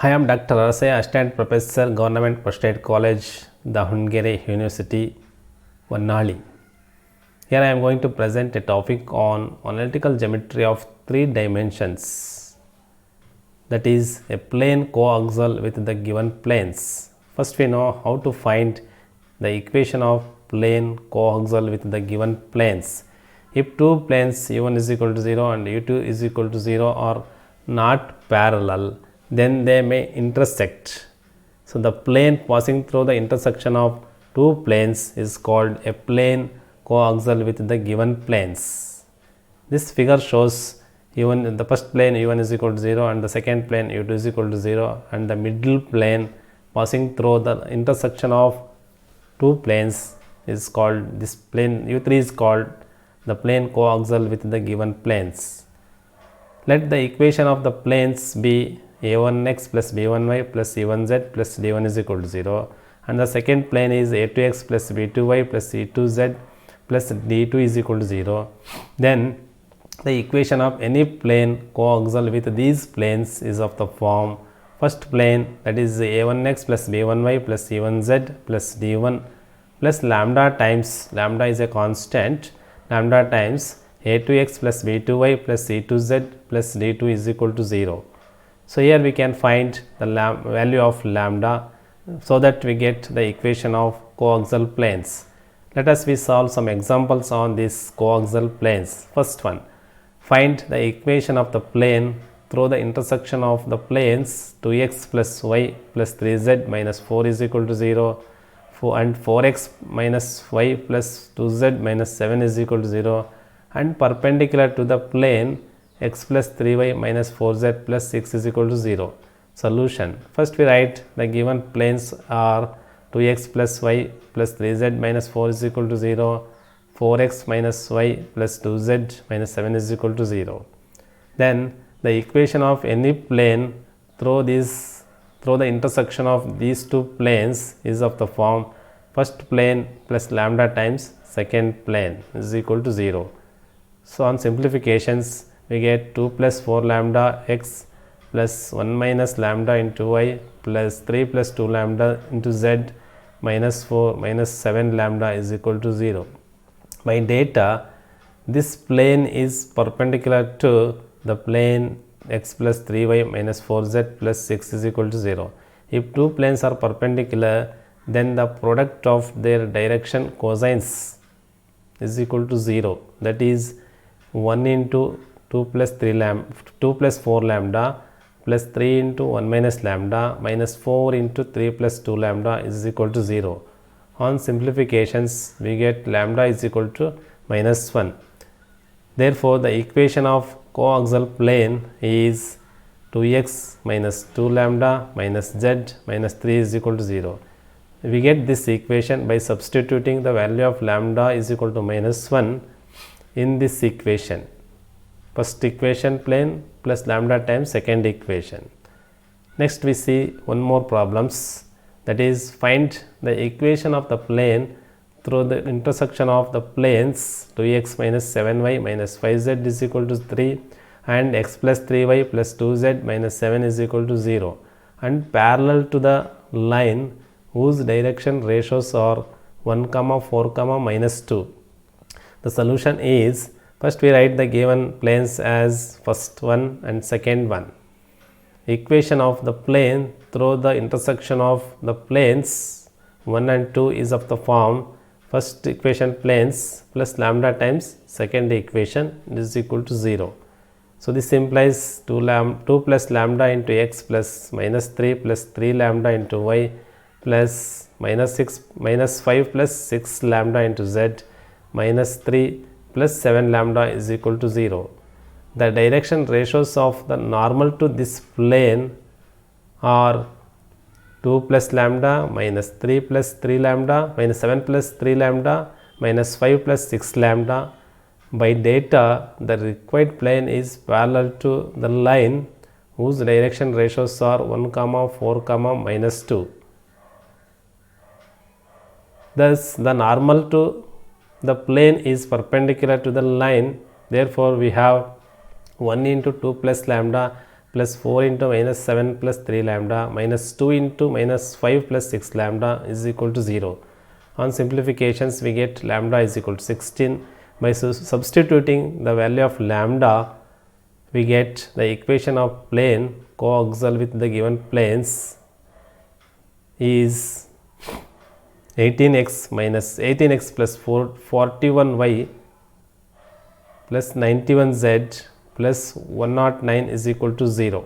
I am Dr. Arase, Assistant Professor, Government Postgrad College, Davangere University, Vannali. Here I am going to present a topic on analytical geometry of 3 dimensions, that is a plane coaxial with the given planes. First we know how to find the equation of plane coaxial with the given planes. If two planes u1 is equal to 0 and u2 is equal to 0 are not parallel, then they may intersect. So the plane passing through the intersection of two planes is called a plane coaxial with the given planes. This figure shows even the first plane u1 is equal to 0 and the second plane u2 is equal to 0, and the middle plane passing through the intersection of two planes is called, this plane u3 is called the plane coaxial with the given planes. Let the equation of the planes be a1x plus b1y plus c1z plus d1 is equal to 0, and the second plane is a2x plus b2y plus c2z plus d2 is equal to 0. Then the equation of any plane coaxial with these planes is of the form: first plane, that is a1x plus b1y plus c1z plus d1 plus lambda times, lambda is a constant, lambda times a2x plus b2y plus c2z plus d2 is equal to 0. So here we can find the value of lambda, so that we get the equation of coaxial planes. Let us solve some examples on these coaxial planes. First one, find the equation of the plane through the intersection of the planes 2x plus y plus 3z minus 4 is equal to 0, and 4x minus y plus 2z minus 7 is equal to 0, and perpendicular to the plane x plus 3y minus 4z plus 6 is equal to 0. Solution: first we write the given planes are 2x plus y plus 3z minus 4 is equal to 0, 4x minus y plus 2z minus 7 is equal to 0. Then the equation of any plane through the intersection of these two planes is of the form: first plane plus lambda times second plane is equal to 0. So on simplifications we get 2 plus 4 lambda x plus 1 minus lambda into y plus 3 plus 2 lambda into z minus 4 minus 7 lambda is equal to 0. By data, this plane is perpendicular to the plane x plus 3y minus 4z plus 6 is equal to 0. If two planes are perpendicular, then the product of their direction cosines is equal to 0, that is 1 into 2 plus 4 lambda plus 3 into 1 minus lambda minus 4 into 3 plus 2 lambda is equal to 0. On simplifications we get lambda is equal to minus 1. Therefore the equation of coaxial plane is 2x minus 2 lambda minus z minus 3 is equal to 0. We get this equation by substituting the value of lambda is equal to minus 1 in this equation. First equation plane plus lambda times second equation. Next we see one more problems, that is find the equation of the plane through the intersection of the planes 2x minus 7y minus 5z is equal to 3 and x plus 3y plus 2z minus 7 is equal to 0, and parallel to the line whose direction ratios are 1, 4, minus 2. The solution is, first we write the given planes as first one and second one. Equation of the plane through the intersection of the planes 1 and 2 is of the form: first equation planes plus lambda times second equation is equal to 0. So this implies 2 plus lambda into x plus minus 3 plus 3 lambda into y plus minus 5 plus 6 lambda into z minus 3 plus 7 lambda is equal to 0. The direction ratios of the normal to this plane are 2 plus lambda minus 3 plus 3 lambda minus 7 plus 3 lambda minus 5 plus 6 lambda. By data, the required plane is parallel to the line whose direction ratios are 1, 4, minus 2. Thus the normal to the plane is perpendicular to the line, therefore we have 1 into 2 plus lambda plus 4 into minus 7 plus 3 lambda minus 2 into minus 5 plus 6 lambda is equal to 0. On simplifications, we get lambda is equal to 16. By substituting the value of lambda, we get the equation of plane coaxial with the given planes is 18x minus 18x plus 41y plus 91z plus 109 is equal to 0.